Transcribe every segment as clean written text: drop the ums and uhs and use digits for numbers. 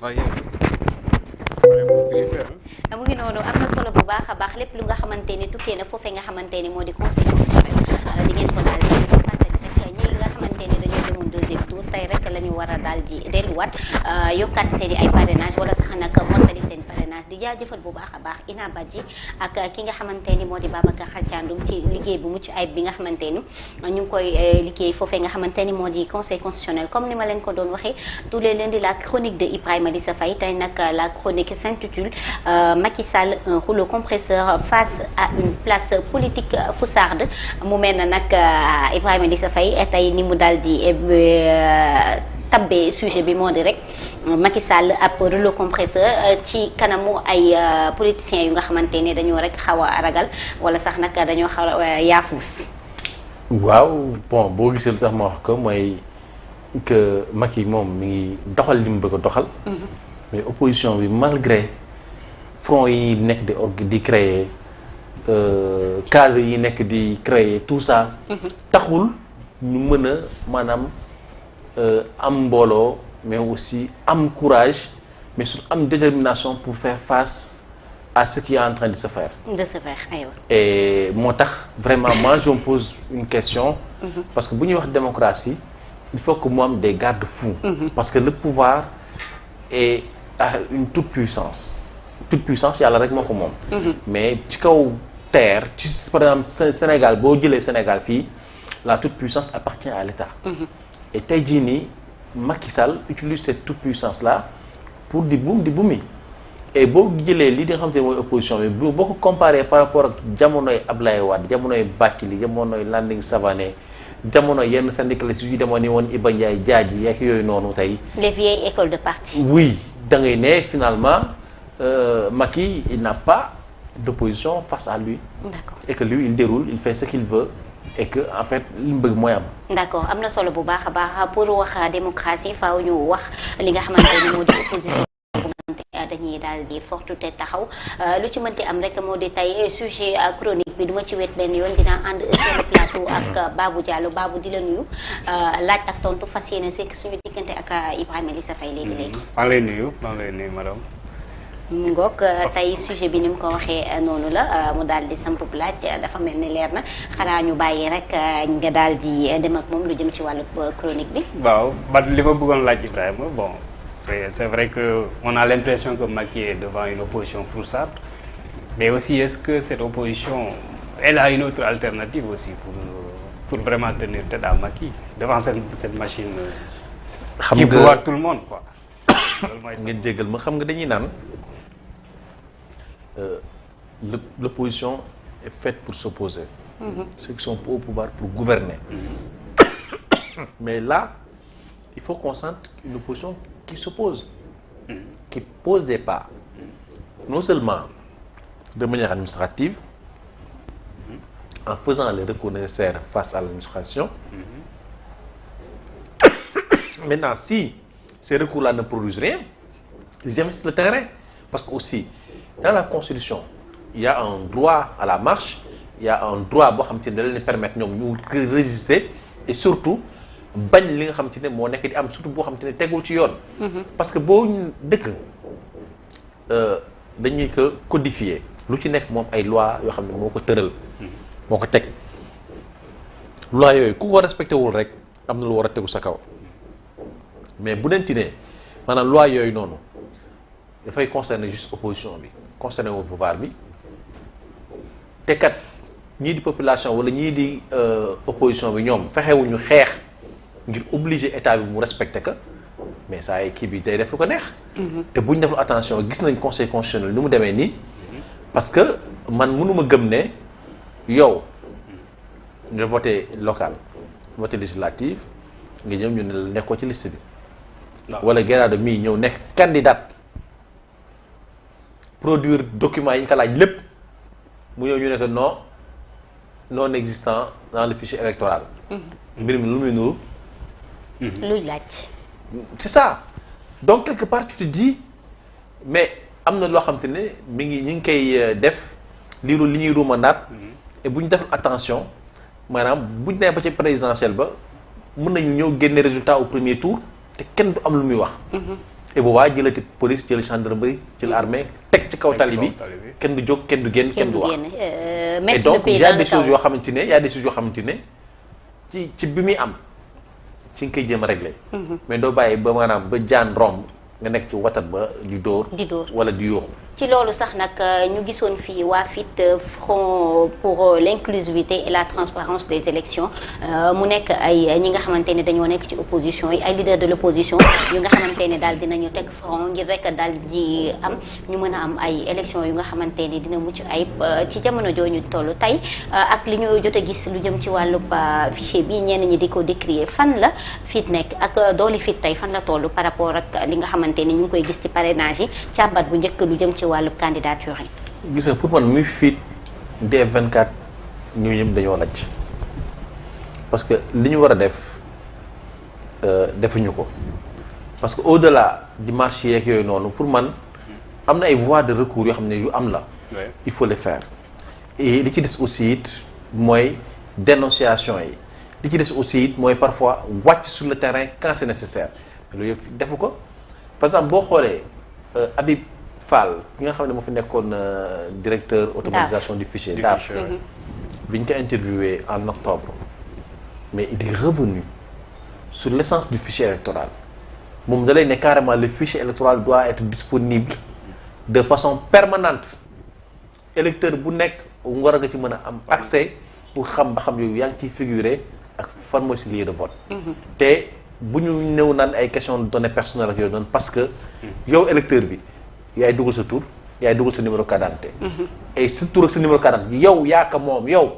waaye mu ngi noonu am na solo bu baax a baax lépp lu nga xamante ni tukkee na foofee nga xamante ni moo di conseil constitutionnel di ngeen ko daal di fàttali rek ñi nga xamante ni dañoo demoon deuxième tour tey rek la ñu war a daal di delluwaat yokkaat seen i ay parrainage wala sax nag mottali seen parrainage di jaajëfal bu baax a baax Ina Badji ak ki nga xamante ni moo di Babacar Thiandoum ci liggéey bu mucc ayib bi nga xamante ni ñu ngi koy liggéey foofee nga xamante ni moo di conseil constitutionnel comme ni ma leen ko doon waxee tous les lundis la chronique de Ibrahima Lissa Faye tey nag la chronique s'intitule Macky Sall un rouleau compresseur face à une place politique foussarde mu mel na nag Ibrahima Lissa Faye tey ni mu daal di tabbee sujet bi moo di rek Macky Sall ab rouleau compresseur ci kanamu ay politiciens yu nga xamante ne dañoo rek xaw a ragal wala sax nag dañoo xaw a yaafuus. waaw bon boo gisee lu tax ma wax ko mooy que Macky moom mi ngi doxal li mu bëgg a doxal. mais opposition bi malgré front yi nekk di créer cadre yi nekk di créer tout ça. taxul ñu mën a maanaam am mbooloo mais aussi am courage mais surtout am détermination pour faire face à ce qui est en train de se faire. Aywa. et moo tax vraiment moi je me pose une question. parce que bu ñuy wax démocratie il faut que mu am des garde-fous. parce que le pouvoir est à une toute puissance yàlla rek moo ko moom. mais ci kaw terre ci par exemple Sénégal boo jëlee Sénégal fii la toute puissance appartient à l'État. et tey jii nii Macky Sall utilise cette toute puissance là pour di bumi et boo jëlee lii di nga xam te ne mooy opposition bi boo ko comparé par rapport ak jamonoy Ablaye Wade jamonoy Bathily jamonoy Landing Savané jamono yenn syndicalistes yu demoon ni woon Iba Ndiaye Diadji ak yooyu noonu tey. les vieilles écoles de parti. oui da ngay ne finalement Macky il n'a pas d'opposition face à lui. D'accord. et que lui il déroule il fait ce qu'il veut et que en fait li mu bëgg mooy am. d'accord am na solo bu baax a baax pour wax démocratie faaw ñu wax li nga xamante ni moo di opposition. dañuy daal di fortu te taxaw lu ci mënti am rek moo di tey sujet chronique bi duma ci wet benn yoon dinaa ànd sur le plateau ak Babou Diallo Babou di la nuyu laaj ak tontu fas yéene sekk suñu diggante ak Ibrahima Lissa Faye léegi-léegi. maa ngi lay nuyu madame. mu ngoog tey sujet bi ni mu ko waxee noonu la mu daal di samp laaj dafa mel ni leer na xanaa ñu bàyyi rek nga daal di dem ak moom lu jëm ci wàllu chronique bi. waaw li ma bëggoon laaj Ibrahima bon. C'est vrai qu'on a l'impression que Macky est devant une opposition froussarde, mais aussi est-ce que cette opposition, elle a une autre alternative aussi pour vraiment tenir tête à Macky devant cette machine qui broie tout le monde quoi. ngeen jéggal ma xam nga dañuy naan l'opposition est faite pour s'opposer. Ceux qui sont au pouvoir pour gouverner. Mais là, il faut qu'on sente une opposition qui s'oppose, qui pose des pas, non seulement de manière administrative, en faisant les recours nécessaires face à l'administration. Maintenant, si ces recours-là ne produisent rien, ils investissent le terrain. Parce que aussi, dans la Constitution, il y a un droit à la marche, il y a un droit de les permettre de résister et surtout, bañ li nga xamante ne moo nekk di am surtout boo xamante ne tegul ci yoon. parce que boo dëkk dañuy ko codifier lu ci nekk moom ay loi yoo xam ne moo ko tëral. moo ko teg loi yooyu ku ko respecté wul rek am na lu war a tegu sa kaw mais bu denti ne maanaam loi yooyu noonu dafay concerner juste opposition bi concerner wu pouvoir bi te kat ñii di population wala ñii di opposition bi ñoom fexewuñu xeex. ngir obliger état bi mu respecter que mais saa yi kii bi day def lu ko neex. te bu ñu deful attention gis nañ conseil constitutionnel ni mu demee nii. parce que man mënuma gëm ne yow nga voté local voté législative nga ñëw ñu ne la nekkoo ci liste bi. wala Guéréado mii ñëw nekk candidat produire document yi ñu ko laaj lépp mu ñëw ñu ne que non existant dans le fichier électoral. mbir mi lu muy nuru. luy laaj. c'est ça donc quelque part tu te dis mais am na loo xam te ne ñu ngi koy def li ñuy ruumandaat et bu ñu def attention maanaam bu ñu nee ba ci présidentielle ba mën nañu ñëw génne résultat au premier tour te kenn du am lu muy wax. et boobaa jëlati police jël gendarmerie jël armée teg ci kaw tali bi kenn du jóg kenn du génn kenn du wax et donc il y a des choses yoo xamante ne ci bi muy am ci nga koy jéem a réglé mais doo bàyyi ba maanaam ba jaan romb nga nekk ci watat ba di dóor wala di yooxu ci loolu sax nag ñu gisoon fii waa FIT Front pour l'inclusivité et la transparence des élections mu nekk ay ñi nga xamante ne dañoo nekk ci opposition yi ay leader de l'opposition yu nga xamante ne daal dinañu teg front ngir rek daal di am ñu mën a am ay élections yu nga xamante ne dina mucc ayib ci jamono jooju toll tey ak li ñu jot a gis lu jëm ci wàllub fichier bi ñenn ñi di ko décrier fan la FIT nekk ak doole FIT tey fan la toll par rapport ak li nga xamante ni ñu ngi koy gis ci parrainage yi càmbat bu njëkk lu jëm ci wàllu candidature yi. gis nga pour man muy FIT D24 ñu ñëpp dañoo lajj parce que li ñu war a def defuñu ko parce que au delà di marché yeeg yooyu noonu pour man am na ay voies de recours yoo xam ne yu am la. il faut les faire et li ci des aussi it mooy dénonciation yi li ci des aussi it mooy parfois wàcc sur le terrain quand c'est nécessaire loolu yëpp defu ko par exemple boo xoolee Habib Fall ki nga xam ne moo fi nekkoon directeur automatisation du fichier DAF bi ñu ko interviewé en octobre mais il est revenu sur l'essence du fichier électoral moom da lay ne carrément le fichier électoral doit être disponible de façon permanente électeur bu nekk war nga ci mën a am accès pour xam ba xam yow yaa ngi ciy figurer ak fan mooy si lieu de vote te bu ñu ñëw naan ay question de données personnelles ak yooyu noonu parce que yow électeur bi yaay dugal sa tur yaay dugal sa numéro carte d'identité et sa tur ak sa numéro carte d'identité yow yaa ko moom yow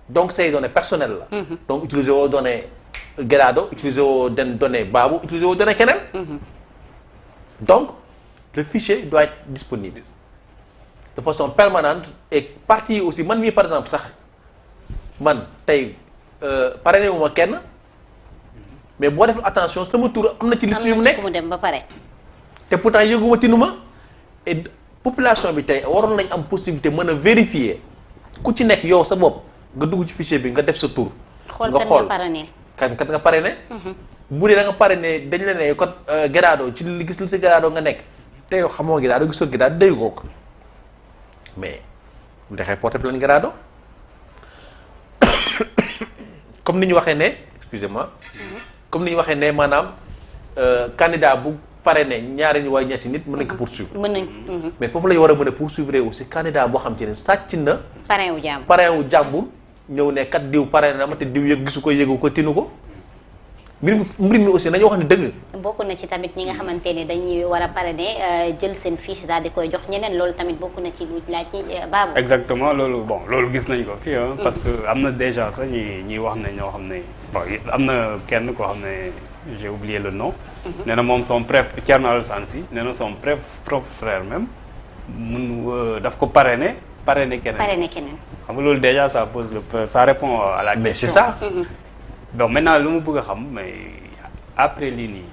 donc say données personnelles la donc utiliser woo données Gerardo utiliser woo données Babou utiliser woo données keneen donc le fichier doit être disponible de façon permanente et partie yi aussi man mii par exemple sax man tey parrainé wu ma kenn mais boo defee attention sama tur am na ci liste yu mu nekk mu dem ba pare te pourtant yëguma tinuma et population bi tey waroon nañ am possibilité mën a vérifier ku ci nekk yow sa bopp nga dugg ci fichier bi nga def sa tur nga xool kan nga parrainé bu dee da nga parrainé dañ la ne kon Gerardo ci li gis li si Gerardo nga nekk te yow xamoo Gerardo gisoo Gerardo dégg ko mais bu dexee porté plainte Gerardo comme ni ñu waxee ne excusez-moi comme ni ñu waxee ne maanaam candidat bu parrainé ñaari ñu waaye ñetti nit mën nañ ko poursuivre. mën nañ. mais foofu la ñu war a mën a poursuivre aussi candidat boo xam te ne sàcc na. parrain wu jàmbur parrain wu jàmbur ñëw ne kat diw parrainé na ma te diw yëg gisu ko yëgu ko tinu ko mbir mi aussi nañu wax ne dëgg. bokk na ci tamit ñi nga xamante ne dañuy war a parrainer jël seen fiche daal di koy jox ñeneen loolu tamit bokk na ci lu laaj ci baabu. exactement loolu bon loolu gis nañ ko fii parce que am na déjà sax ñuy wax ne ñoo xam ne bon am na kenn koo xam ne j'ai oublié le nom. nee na moom son Thierno Alassane Sy nee na son propre frère même daf ko parrainer keneen. xam nga loolu déjà ça pose ça répond à la question. mais c'est ça. donc maintenant lu mu bëgg a xam mais après lii nii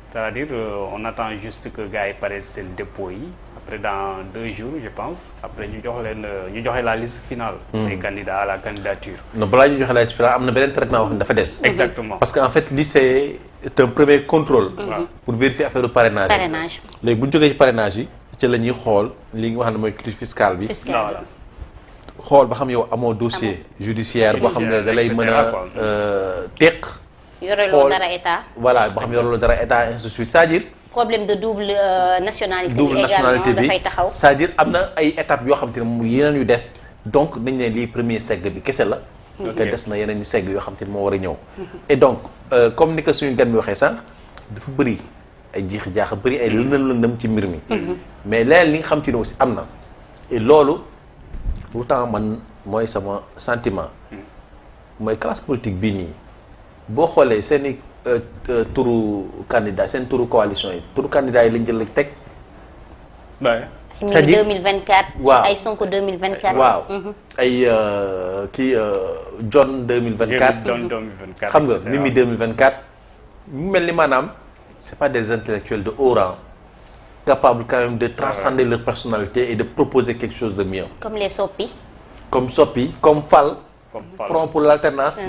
c'est-à-dire on attend juste que gars yi pare seen dépôt yi après dans 2 jours je pense après ñu joxe la liste finale. des candidats à la candidature. non balaa ñu joxe la liste finale am na beneen traitement wax dafa des. exactement parce que en fait lii c'est un premier contrôle. pour vérifier affaire du parrainage. léegi bu ñu jógee ci parrainage yi ci la ñuy xool li nga wax ne mooy critère fiscal bi. voilà. xool ba xam yow amoo dossier judiciaire boo xam ne da lay mën a teq. yoreloo dara état. voilà boo xam ne yoreloo dara état ainsi de suite c'est-à-dire. problème de double nationalité bi également dafay taxaw. c'est-à-dire am na ay étapes yoo xam te ne mu yeneen yu des donc nañ ne lii premier segg bi kese la. te des na yeneen i segg yoo xam te ne moo war a ñëw. et donc comme ni ko suñu gan mi waxee sànq dafa bëri ay jiixi jaaxa bëri ay lëndëm ci mbir mi. mais leneen li nga xam te ne aussi am na et loolu. pourtant man mooy sama sentiment mooy classe politique bii nii boo xoolee seen i turu candidat seen turu coalition yi turu candidat yi lañ jël teg. c'est-à-dire 2024. waaw ay Sonko 2024. waaw ay kii John 2024. John 2024 xam nga Mimi 2024. mu mel ni maanaam c'est pas des intellectuels de haut rang. capables quand même de transcender leur personnalité et de proposer quelque chose de mieux. Comme les Sopi. Comme Sopi, comme Fall, Front pour l'alternance,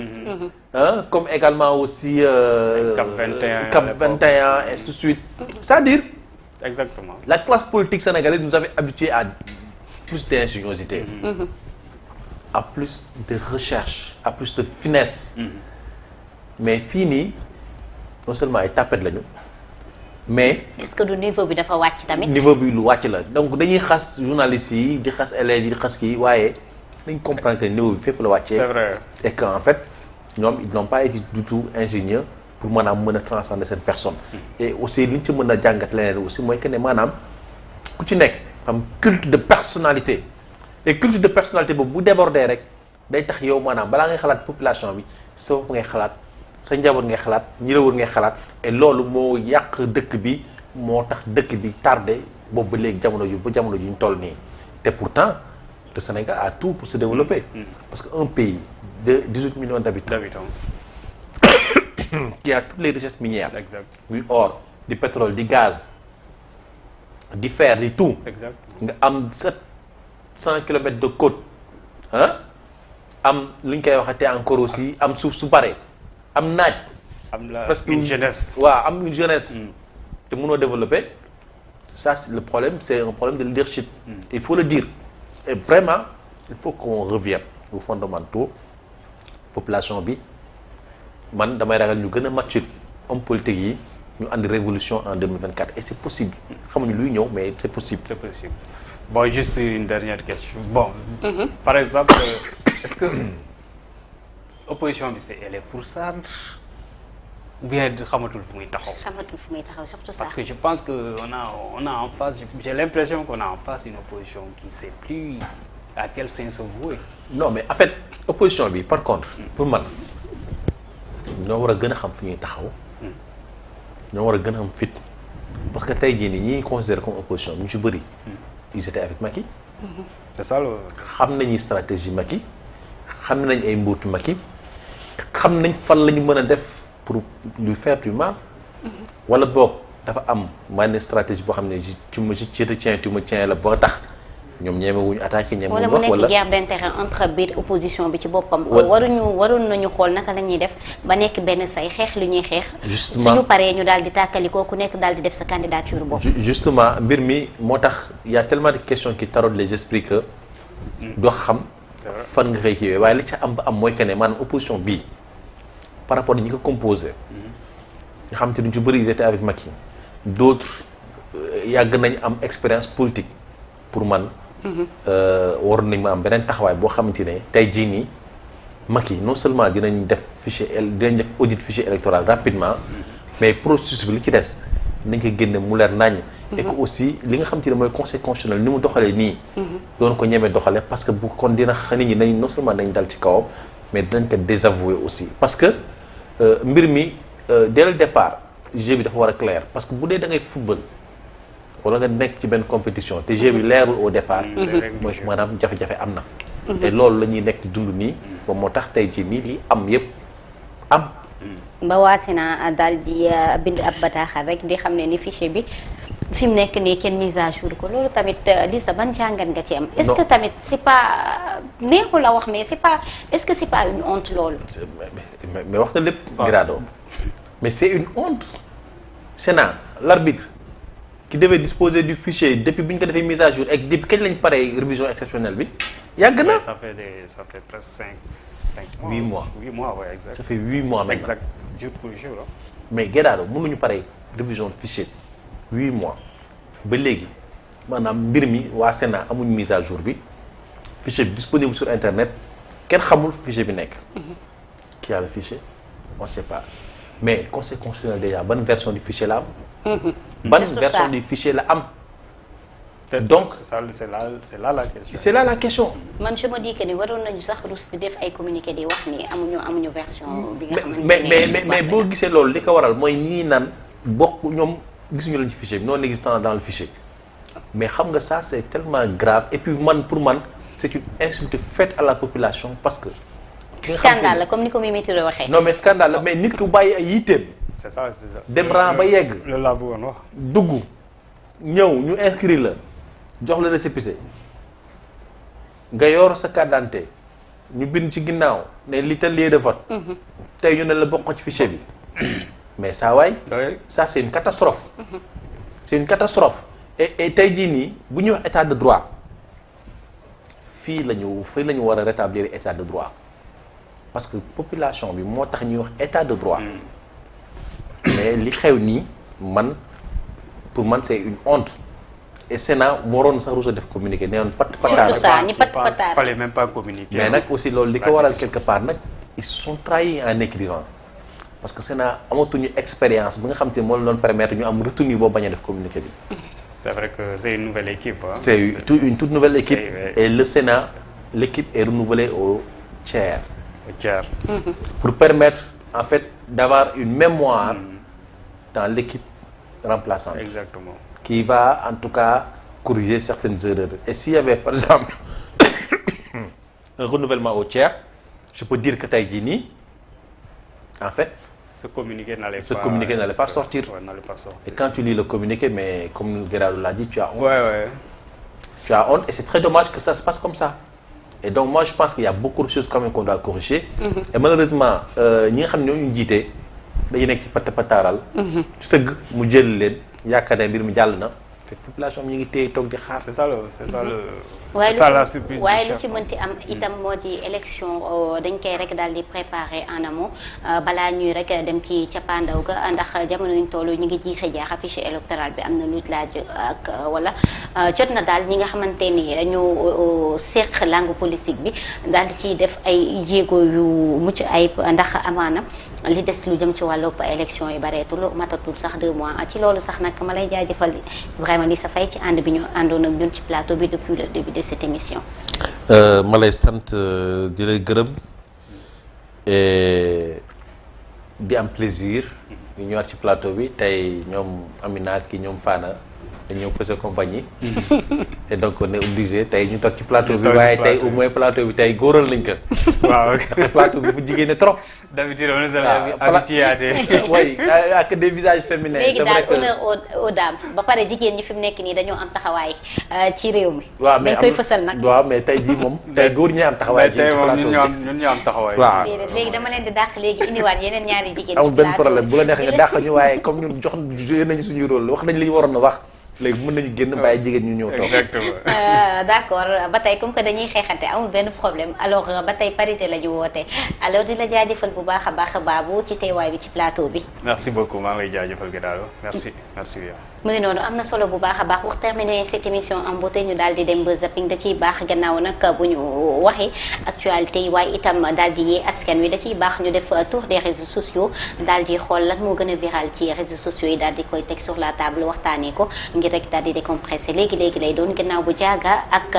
hein, comme également aussi Cap 21, et ainsi de suite. C'est-à-dire, exactement. la classe politique sénégalaise nous avait habitués à plus d'ingéniosité, à plus de recherche, à plus de finesse. Mais fini, non seulement ay tapet lañu, mais est-ce que du niveau bi dafa wàcc tamit. niveau bi lu wàcc la donc dañuy xas journalistes yi di xas élèves yi di xas kii waaye dañ comprendre que niveau bi fépp la wàccee. C'est vrai. Et qu'en fait ñoom ils n'ont pas été du tout ingénieux pour maanaam mën a transcender cette personne. Et aussi li ñu ci mën a jàngat leneen aussi mooy que ne maanaam ku ci nekk am culte de personnalité et culte de personnalité boobu bu déborder rek day tax yow maanaam balaa ngay xalaat population bi sa bopp ngay xalaat sa njaboot ngay xalaat ñi la wër ngay xalaat et loolu moo yàq dëkk bi moo tax dëkk bi tardé boobu ba léegi jamono ji ba jamono ji ñu toll nii te pourtant le Sénégal a tout pour se développer. Parce qu'un pays de 18 millions d'habitants qui a toutes les richesses minières, Exact. du or, du pétrole, du gaz, du fer, du tout, Exact. nga am 700 kilomètres de côte, hein? Am lu ñu koy waxatee encore aussi am suuf su bare am naaj. Am la Presque une jeunesse. waaw am une jeunesse. te mënoo développer ça c'est le problème, c'est un problème de leadership. Il faut le dire. Et vraiment il faut qu'on revienne aux fondamentaux population bi man damay ragal ñu gën a mature homme politique yi ñu andi révolution en 2024 et c'est possible xamuñu luy ñëw mais c'est possible. C'est possible. Bon, juste une dernière question. Bon, par exemple, est-ce que l'opposition, elle est foursade ou bien xamatul fu muy taxaw? xamatul fu muy taxaw surtout ça. Parce que je pense qu'on a en face, j'ai l'impression qu'on a en face une opposition qui ne sait plus à quel sens se vouer. Non mais en fait opposition bi par contre pour man ñoo war a gën a xam fu ñuy taxaw ñoo war a gën a am fit parce que tey jii nii ñi considéré comme opposition ñu ci bëri ils étaient avec Macky. C'est ça le... xam nañu stratégie Macky xam nañ ay mbóotu Macky xam nañ fan la ñu mën a def pour lui faire du mal wala boog dafa am maanaam stratégie boo xam ne je te tiens tu me tiens la boo tax ñoom ñemewuñu attaqué ñemewuñu wax wala mu nekk guerre d'intérêt entre biir opposition bi ci boppam. waroon nañu xool naka la ñuy def ba nekk benn say xeex li ñuy xeex. justement suñu paree ñu daal di tàkkalikoo ku nekk daal di def sa candidature bopp. justement mbir mi moo tax y a tellement de questions qui taraudent les esprits que doo xam fan nga koy kiiwee waaye li ca am ba am mooy que ne maanaam opposition bii par rapport à ñi ko composé nga xam te ni ñu bëri ils étaient avec Macky d'autres yàgg nañ am expérience politique pour man waroon nañ ma am beneen taxawaay boo xamante ne tey jii nii Macky non seulement dinañ def audit fichier électoral rapidement mais processus bi li ci des nañ ko génne mu leer naññ. et que aussi li nga xamante ne mooy conseil constitutionnel ni mu doxalee nii doon ko ñemee doxale parce que bu kon dina nit ñi nañ non seulement nañ dal ci kawam mais dinañ ko désavouer aussi parce que mbir mi dès le départ jeu bi dafa war a clair parce que bu dee da ngay football wala nga nekk ci benn compétition te jeu bi leerul au départ mooy maanaam jafe-jafe am na te loolu la ñuy nekk di dund nii moom moo tax tey ci nii li am yëpp am ba waasina daal di bind ab bataaxal rek di xam ne ni fichier bi fi mu nekk nii kenn mise à jour ko loolu tamit Lisa ban jàngat nga ci am. est-ce que tamit c'est pas neexul a wax mais c'est pas est-ce que c'est pas une honte loolu. mais wax nga lépp. Grado mais c'est une honte. Sénat l'arbitre qui devait disposer du fichier depuis bi ñu ko defee mise à jour et depuis kañ lañ paree révision exceptionnelle bi yàgg na. ça fait presque 5 mois. 8 mois 8 mois ouais, exact. ça fait 8 mois maintenant. Exact jour pour jour hein. mais Guédado mënuñu pare révision fichier 8 mois ba léegi maanaam mbir mi waa Sénat amuñu mise à jour bi fichier bi disponible sur internet kenn xamul fichier bi nekk. qui a le fichier on sait pas mais conseil constitutionnel déjà ban version du fichier la am. ban version du fichier la am. donc c'est là la question. c'est là la question. man je me dis que ni waroon nañu sax rus di def ay communiqué di wax ni amuñu version. bi nga xamante ne mais boo gisee loolu li ko waral mooy ñi naan bokk ñoom gisuñu leen ci fichier bi non existant dans le fichier mais xam nga ça c'est tellement grave et puis man pour man c'est une insulte faite à la population parce que. scandale la comme ni ko Mimi Touré waxee. non mais scandale la mais nit ku bàyyi ay yitteem. c'est ça. dem ran ba yegg. loolu laa bëggoon wax. dugg ñëw ñu inscrire la jox la récépissé nga yor sa carte d'identité ñu bind ci ginnaaw ne li tel lieu de vote. tey ñu ne la bokk ci fichier bi mais saa waay. ça c'est une catastrophe. c'est une catastrophe et tey jii nii bu ñuy wax état de droit fii la ñu war a rétablir état de droit parce que population bi moo tax ñuy wax état de droit. mais li xew nii pour man c'est une honte. et Sénat waroon sax rusa def communiqué nee woon pat pataar. surtout ça ñi pat pataar fallait même pas communiquer. mais nag aussi loolu li ko waral quelque part nag ils sont trahis en écrivant parce que Sénat amatuñu expérience bi nga xam te ne moo leen doon permettre ñu am retenue boo bañ a def communiqué bi. c'est vrai que c'est une nouvelle équipe. Hein. c'est une toute nouvelle équipe. Et le Sénat l'équipe est renouvelée au tiers. Pour permettre en fait d'avoir une mémoire dans l'équipe remplaçante. Exactement. Qui va en tout cas corriger certaines erreurs. Et s'il y avait par exemple un renouvellement au tiers, je peux dire que tey jii nii en fait. Ce communiqué n'allait pas sortir. Ouais, n'allait pas sortir. Et quand tu lis le communiqué, mais comme Guerrero l'a dit, tu as honte. Ouais. Tu as honte et c'est très dommage que ça se passe comme ça. Et donc moi je pense qu'il y a beaucoup de choses quand même qu'on doit corriger. Et malheureusement ñi nga xam ne ñoo ñu jiite dañuy nekk ci pataaral. sëgg mu jël leen yaakaar ne mbir mi jàll na te population bi ñu ngi téye toog di xaar. c'est ça la surprise. waaye lu ci mënti am itam moo di élection dañ koy rek daal di préparer en amont balaa ñuy rek dem ci cappaandaw ga ndax jamono ñu toll ñu ngi jiixee jaaxa fichier électoral bi am na lu laaj ak wala jot na daal ñi nga xamante ni ñu seq langue politique bi daal di ciy def ay jéego yu mucc ayib ndax amaana li des lu jëm ci wàllu élection yi bareetul matatul sax 2 mois ci loolu sax nag ma lay jaajëfal vraiment li sa fay ci ànd bi ñu àndoon ak ñun ci plateau bi depuis le début de cette émission. ma lay sant di lay gërëm et di am plaisir ñu ñëwaat ci plateau bi tey ñoom Amina ki ñoom Fana dañu ñëw fësal compagnie et donc on est obligé tey ñu toog ci plateau bi waaye tey au moins plateau bi tey góoral nañ ko. waaw ndax plateau bi dafa jigéen ne trop. d'habitude on nous avait habitué à des. oui ak des visages féminins. léegi daal honneur aux dames ba pare jigéen ñi fi mu nekk nii dañoo am taxawaay ci réew mi. waaw mais dañ koy fësal nag. waaw mais tey jii moom. tey góor ñi am taxawaay. ci plateau bi ñun ñoo am taxawaay. waaw léegi dama leen di dàq léegi indiwaat yeneen ñaari jigéen. ci plateau amul benn problème bu la neexee nga dàq ñu waaye comme ñun jox nañu suñu rôle wax nañ li ñu waroon a wax. léegi mën nañu génn bàyyi jigéen ñu ñëw toog. exactement. d'accord ba tey comme que dañuy xeexante amul benn problème alors ba tey parité la ñu woote alors di la jaajëfal bu baax a baax Babou ci teewaay bi ci plateau bi. merci beaucoup maa ngi lay jaajëfal Guédaro merci bien. mu ngi noonu am na solo bu baax a baax pour terminer cette émission en beauté ñu daal di dem ba zapping da ciy baax gannaaw nag bu ñu waxee actualité yi waaye itam daal di yee askan wi da ciy baax ñu def tour des réseaux sociaux daal di xool lan moo gën a viral ci réseaux sociaux yi daal di koy teg sur la table waxtaanee ko ngir rek daal di décompressé léegi lay doon gannaaw bu jaaga ak.